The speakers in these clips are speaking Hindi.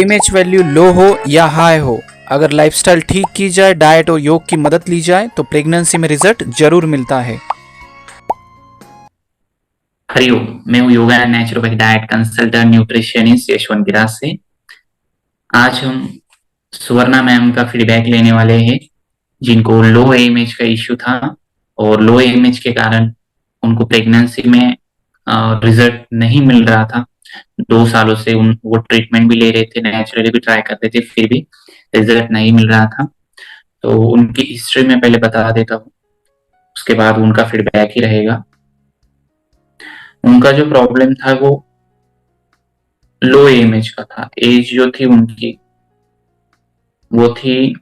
एमएच वैल्यू लो हो या हाई हो, अगर लाइफस्टाइल ठीक की जाए, डाइट और योग की मदद ली जाए तो प्रेगनेंसी में रिजल्ट जरूर मिलता है। हरिओम। मैं हूँ yoga and naturopathy diet consultant nutritionist Yashwant garage से। आज हम सुवर्णा मैम का फीडबैक लेने वाले हैं, जिनको लो एमएच का इश्यू था और लो एमएच के कारण उनको प्रेगनेंसी में रिजल्ट नहीं मिल रहा था। 2 सालों से वो ट्रीटमेंट भी ले रहे थे, नेचुरली भी ट्राई कर रहे थे, फिर भी रिजल्ट नहीं मिल रहा था। तो उनकी हिस्ट्री में पहले बता देता हूँ, उसके बाद उनका फीडबैक ही रहेगा। उनका जो प्रॉब्लम था वो लो एमएच का था। एज जो थी उनकी वो थी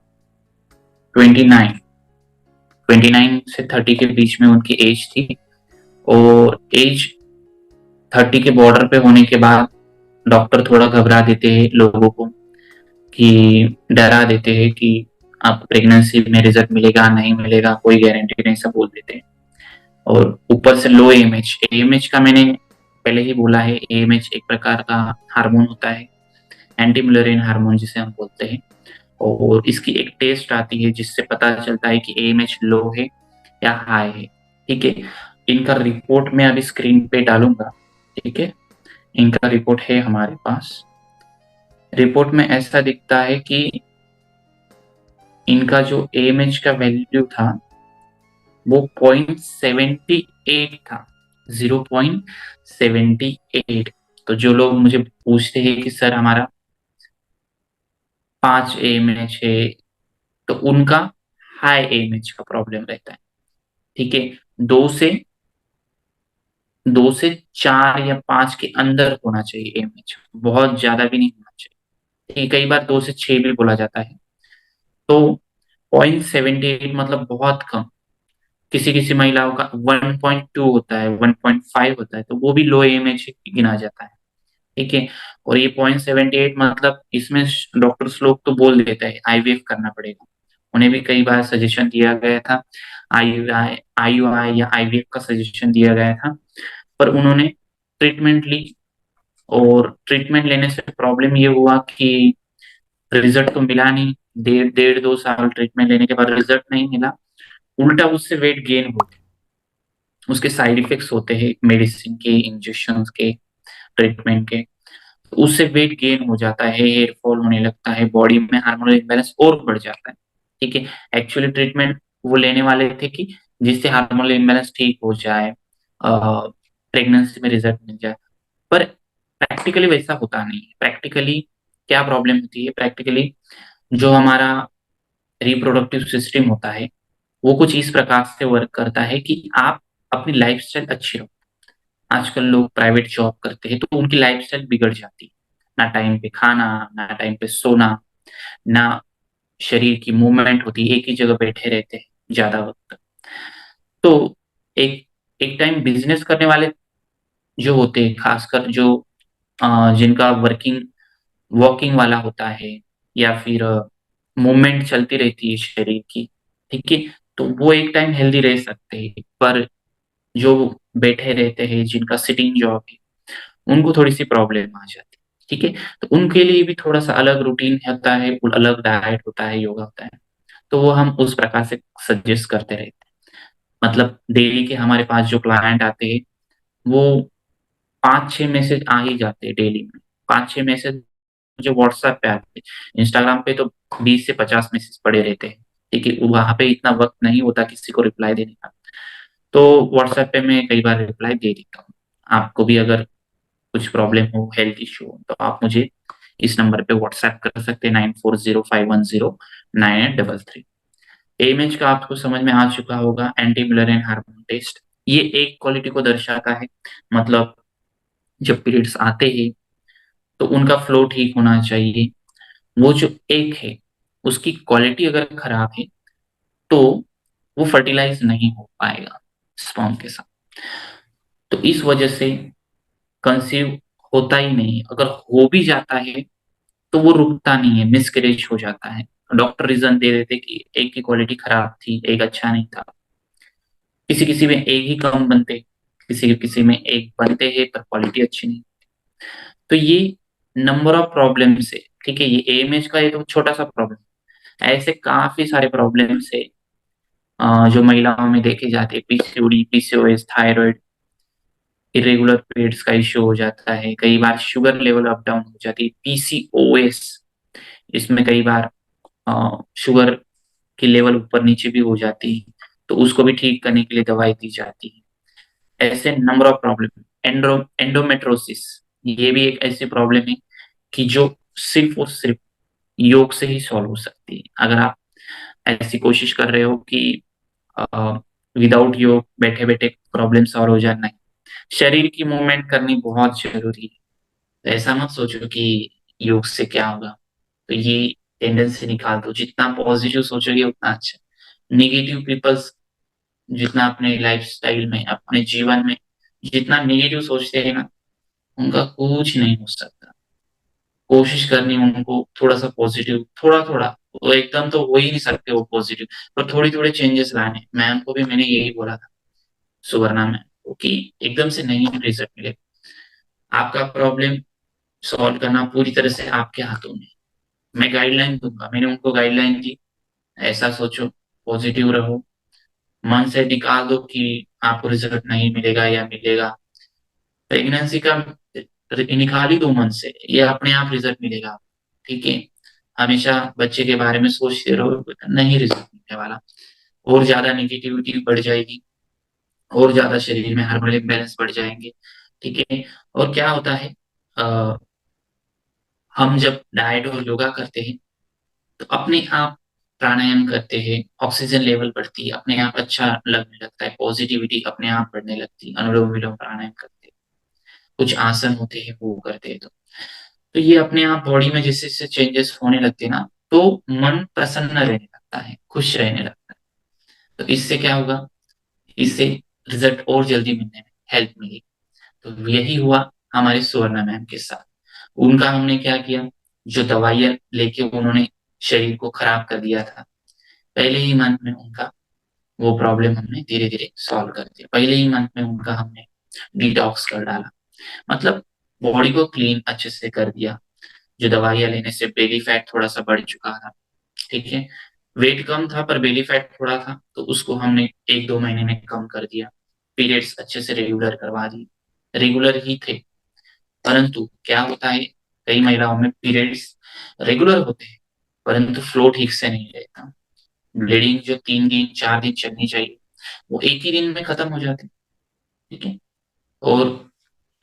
29। 29 से 30 के बीच में उनकी एज थी। और एज 30 के बॉर्डर पे होने के बाद डॉक्टर थोड़ा घबरा देते हैं लोगों को, कि डरा देते हैं कि आप प्रेगनेंसी में रिजल्ट मिलेगा नहीं मिलेगा, कोई गारंटी नहीं, सब बोल देते हैं। और ऊपर से लो एमएच, एमएच का मैंने पहले ही बोला है, एमएच एक प्रकार का हार्मोन होता है, एंटी मुलरिन हार्मोन जिसे हम बोलते हैं। और इसकी एक टेस्ट आती है जिससे पता चलता है कि एएमएच लो है या हाई है। ठीक है, इनका रिपोर्ट मैं अभी स्क्रीन पे डालूंगा। ठीक है, इनका रिपोर्ट है हमारे पास। रिपोर्ट में ऐसा दिखता है कि इनका जो एएमएच का वैल्यू था वो 0.78 था, 0.78। तो जो लोग मुझे पूछते हैं कि सर हमारा 5 एएमएच है, तो उनका हाई एएमएच का प्रॉब्लम रहता है। ठीक है, 2 से 4 या 5 के अंदर होना चाहिए एमएच, बहुत ज्यादा भी नहीं होना चाहिए। ठीक है, कई बार 2 से 6 भी बोला जाता है। तो 0.78 मतलब बहुत कम। किसी किसी महिलाओं का 1.2 होता है, 1.5 होता है, तो वो भी लो एमएच गिना जाता है। ठीक है, और ये 0.78 मतलब इसमें डॉक्टर्स लोग तो बोल देते हैं आईवीएफ करना पड़ेगा। उन्हें भी कई बार सजेशन दिया गया था, आईयूआई या आईवीएफ का सजेशन दिया गया था, पर उन्होंने ट्रीटमेंट ली। और ट्रीटमेंट लेने से प्रॉब्लम ये हुआ कि रिजल्ट तो मिला नहीं। 1.5 2 साल ट्रीटमेंट लेने के बाद रिजल्ट नहीं मिला, उल्टा उससे वेट गेन हो गया। उसके साइड इफेक्ट्स होते हैं मेडिसिन के, इंजेक्शन के, ट्रीटमेंट के। तो उससे वेट गेन हो जाता है, हेयर फॉल होने लगता है, बॉडी में हार्मोनल इम्बैलेंस और बढ़ जाता है। ठीक है, एक्चुअली ट्रीटमेंट वो लेने वाले थे कि जिससे हार्मोनल इम्बैलेंस ठीक हो जाए, प्रेगनेंसी में रिजल्ट मिल जाए। पर प्रैक्टिकली वैसा होता नहीं है। प्रैक्टिकली क्या प्रॉब्लम होती है, प्रैक्टिकली जो हमारा रिप्रोडक्टिव सिस्टम होता है वो कुछ इस प्रकार से वर्क करता है कि आप अपनी लाइफस्टाइल अच्छी रहो। आजकल लोग प्राइवेट जॉब करते हैं तो उनकी लाइफस्टाइल बिगड़ जाती है। ना टाइम पे खाना, ना टाइम पे सोना, ना शरीर की मूवमेंट होती है, एक ही जगह बैठे रहते हैं ज्यादा वक्त। तो एक एक टाइम बिजनेस करने वाले जो होते हैं, खासकर जो जिनका वर्किंग वॉकिंग वाला होता है, या फिर मूवमेंट चलती रहती है शरीर की, ठीक है, तो वो एक टाइम हेल्दी रह सकते हैं। पर जो बैठे रहते हैं, जिनका सिटिंग जॉब है, उनको थोड़ी सी प्रॉब्लम आ जाती है। ठीक है, तो उनके लिए भी थोड़ा सा अलग रूटीन होता है, अलग डाइट होता है, योगा होता है। तो वो हम उस प्रकार से सजेस्ट करते रहते हैं। मतलब डेली के हमारे पास जो क्लाइंट आते हैं वो 5 6 मैसेज आ ही जाते हैं डेली में। 5 6 मैसेज मुझे व्हाट्सएप पे आते हैं। इंस्टाग्राम पे तो 20 से 50 मैसेज पड़े रहते हैं। ठीक है, वहां पे इतना वक्त नहीं होता किसी को रिप्लाई देने का। तो व्हाट्सएप पे मैं कई बार रिप्लाई दे देता हूँ। आपको भी अगर कुछ प्रॉब्लम हो, हेल्थ इश्यू हो, तो आप मुझे इस नंबर पे व्हाट्सएप कर सकते हैं, 9405109833। एमएच का आपको समझ में आ चुका होगा, एंटी मुलरिन हार्मोन टेस्ट। ये एक क्वालिटी को दर्शाता है। मतलब जब पीरियड्स आते हैं तो उनका फ्लो ठीक होना चाहिए। वो जो एक है उसकी क्वालिटी अगर खराब है तो वो फर्टिलाइज नहीं हो पाएगा स्पर्म के साथ। तो इस वजह से कंसीव होता ही नहीं। अगर हो भी जाता है तो वो रुकता नहीं है, मिसकैरेज हो जाता है। डॉक्टर रीजन दे देते कि एक की क्वालिटी खराब थी, एक अच्छा नहीं था। किसी किसी में एक ही कम बनते, किसी किसी में एक बनते हैं पर क्वालिटी अच्छी नहीं। तो ये नंबर ऑफ प्रॉब्लम से ठीक है, ये एएमएच का ये तो छोटा सा प्रॉब्लम। ऐसे काफी सारे प्रॉब्लम्स है जो महिलाओं में देखे जाते हैं, PCOD, PCOS, thyroid, irregular periods का इश्यू हो जाता है, कई बार शुगर लेवल अप डाउन हो जाती है, पीसीओएस, इसमें कई बार शुगर की लेवल ऊपर नीचे भी हो जाती है, तो उसको भी ठीक करने के लिए दवाई दी जाती है। ऐसे नंबर ऑफ प्रॉब्लम। एंडोमेट्रोसिस, ये भी एक ऐसी प्रॉब्लम है कि जो सिर्फ और सिर्फ योग से ही सॉल्व हो सकती है। अगर आप ऐसी कोशिश कर रहे हो कि विदाउट योग बैठे बैठे प्रॉब्लम सॉल्व हो जाए, नहीं, शरीर की मूवमेंट करनी बहुत जरूरी है। तो ऐसा मत सोचो कि योग से क्या होगा, तो ये टेंडेंसी निकाल दो। जितना पॉजिटिव सोचोगे उतना अच्छा। नेगेटिव पीपल्स जितना अपने लाइफस्टाइल में, अपने जीवन में जितना नेगेटिव सोचते हैं ना, उनका कुछ नहीं हो सकता। कोशिश करनी उनको थोड़ा सा पॉजिटिव, थोड़ा थोड़ा, वो एकदम तो हो ही नहीं सकते वो पॉजिटिव, पर थोड़ी थोड़े चेंजेस लाने। मैम को भी मैंने यही बोला था, सुवर्णा मैम को, कि एकदम से नहीं रिजल्ट मिलेगा। आपका प्रॉब्लम सॉल्व करना पूरी तरह से आपके हाथों में। मैं गाइडलाइन दूंगा, मैंने उनको गाइडलाइन दी, ऐसा सोचो, पॉजिटिव रहो, मन से निकाल दो कि आपको रिजल्ट नहीं मिलेगा या मिलेगा। प्रेगनेंसी का निकाल ही दो मन से, ये अपने आप रिजल्ट मिलेगा। ठीक है, हमेशा बच्चे के बारे में सोचते रहो, नहीं रिजल्ट मिलने वाला, और ज्यादा निगेटिविटी बढ़ जाएगी, और ज्यादा शरीर में हार्मोन इम्बैलेंस बढ़ जाएंगे। ठीक है, और क्या होता है, अ, हम जब डाइट और योगा करते हैं तो अपने आप प्राणायाम करते हैं, ऑक्सीजन लेवल बढ़ती है, अपने आप अच्छा लगने लगता है, पॉजिटिविटी अपने आप बढ़ने लगती है। अनुलोम विलोम प्राणायाम करते हैं, कुछ आसन होते हैं वो करते हैं, तो ये अपने आप बॉडी में जैसे जैसे चेंजेस होने लगते हैं ना, तो मन प्रसन्न रहने लगता है, खुश रहने लगता है। तो इससे क्या होगा, इससे रिजल्ट और जल्दी मिलने में हेल्प मिलेगी। तो यही हुआ हमारे सुवर्णा मैम के साथ। उनका हमने क्या किया, जो दवाइयां लेके उन्होंने शरीर को खराब कर दिया था, पहले ही मंथ में उनका वो प्रॉब्लम हमने धीरे धीरे सॉल्व कर दिया। पहले ही मंथ में उनका हमने डिटॉक्स कर डाला, मतलब बॉडी को क्लीन अच्छे से कर दिया। जो दवाइयां लेने से बेली फैट थोड़ा सा बढ़ चुका था, ठीक है, वेट कम था पर बेली फैट थोड़ा था, तो उसको हमने 1-2 महीने में कम कर दिया। पीरियड्स अच्छे से रेगुलर करवा दी, रेगुलर ही थे, परंतु क्या होता है, कई महिलाओं में पीरियड्स रेगुलर होते हैं परंतु फ्लो ठीक से नहीं रहता। ब्लीडिंग जो 3 दिन 4 दिन चलनी चाहिए, वो एक ही दिन में खत्म हो जाती है। ठीक है, और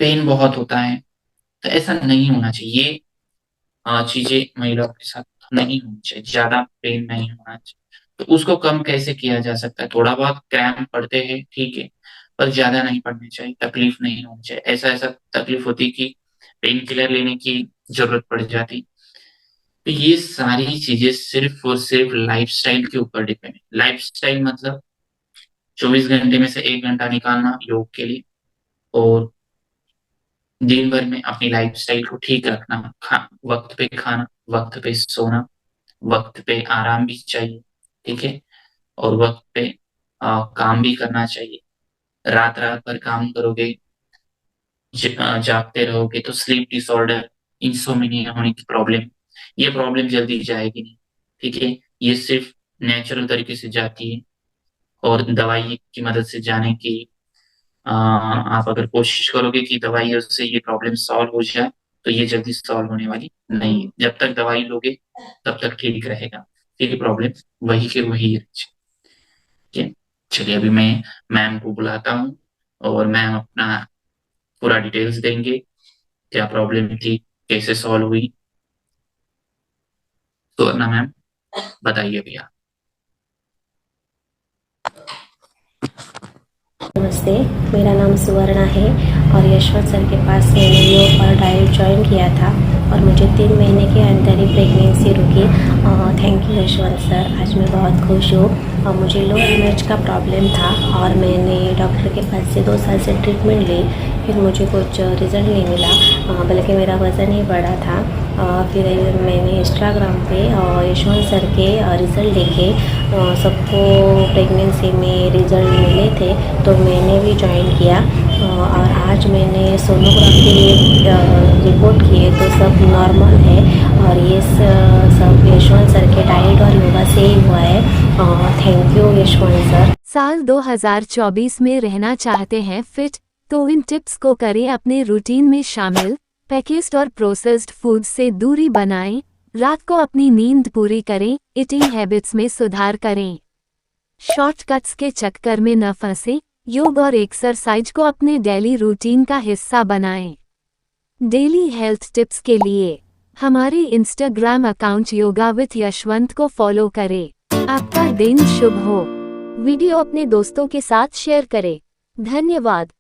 पेन बहुत होता है, तो ऐसा नहीं होना चाहिए। ये चीजें महिलाओं के साथ नहीं होनी चाहिए, ज्यादा पेन नहीं होना चाहिए। तो उसको कम कैसे किया जा सकता है, थोड़ा बहुत क्रैम्प पड़ते हैं, ठीक है, पर ज्यादा नहीं पड़ने चाहिए, तकलीफ नहीं होनी चाहिए। ऐसा ऐसा तकलीफ होती कि पेन किलर लेने की जरूरत पड़ जाती। तो ये सारी चीजें सिर्फ और सिर्फ लाइफस्टाइल के ऊपर डिपेंड है। लाइफस्टाइल मतलब 24 घंटे में से 1 घंटा निकालना योग के लिए, और दिन भर में अपनी लाइफस्टाइल को ठीक रखना, वक्त पे खाना, वक्त पे सोना, वक्त पे आराम भी चाहिए, ठीक है, और वक्त पे काम भी करना चाहिए। रात रात भर काम करोगे, जागते रहोगे, तो स्लीप डिसऑर्डर, इंसोमिनिया होने की प्रॉब्लम, ये प्रॉब्लम जल्दी जाएगी नहीं। ठीक है, ये सिर्फ नेचुरल तरीके से जाती है, और दवाई की मदद से जाने की आप अगर कोशिश करोगे कि दवाइयों से ये प्रॉब्लम सॉल्व हो जाए, तो ये जल्दी सॉल्व होने वाली नहीं है। जब तक दवाई लोगे तब तक ठीक रहेगा, फिर प्रॉब्लम वही के वही है। ठीक है, चलिए अभी मैं मैम को बुलाता हूँ, और मैम अपना पूरा डिटेल्स देंगे, क्या प्रॉब्लम थी, कैसे सॉल्व हुई। तो ना मैम, बताइए भैया। नमस्ते, मेरा नाम सुवर्णा है और यशवंत सर के पास मैंने योग और डाइट ज्वाइन किया था और मुझे 3 महीने के अंदर ही प्रेगनेंसी रुकी। थैंक यू यशवंत सर, आज मैं बहुत खुश हूँ। और मुझे लो एमएच का प्रॉब्लम था और मैंने डॉक्टर के पास से 2 साल से ट्रीटमेंट ली, फिर मुझे कुछ रिज़ल्ट नहीं मिला, बल्कि मेरा वज़न ही बढ़ा था। फिर मैंने इंस्टाग्राम पे यशवंत सर के रिज़ल्ट देखे, सबको प्रेगनेंसी में रिज़ल्ट मिले थे, तो मैंने भी ज्वाइन किया। और आज मैंने सोनोग्राफी रिपोर्ट किए तो सब नॉर्मल है और ये सब यशवंत सर के डाइट और योगा से ही हुआ है। Thank you Yashwant sir. साल 2024 में रहना चाहते हैं फिट, तो इन टिप्स को करें अपने रूटीन में शामिल। पैकेज्ड और प्रोसेस्ड फूड से दूरी बनाएं, रात को अपनी नींद पूरी करें, ईटिंग हैबिट्स में सुधार करें, शॉर्टकट्स के चक्कर में न फंसें, योग और एक्सरसाइज को अपने डेली रूटीन का हिस्सा बनाएं। डेली हेल्थ टिप्स के लिए हमारे Instagram account yoga with Yashwant को फॉलो करें। आपका दिन शुभ हो। वीडियो अपने दोस्तों के साथ शेयर करें। धन्यवाद।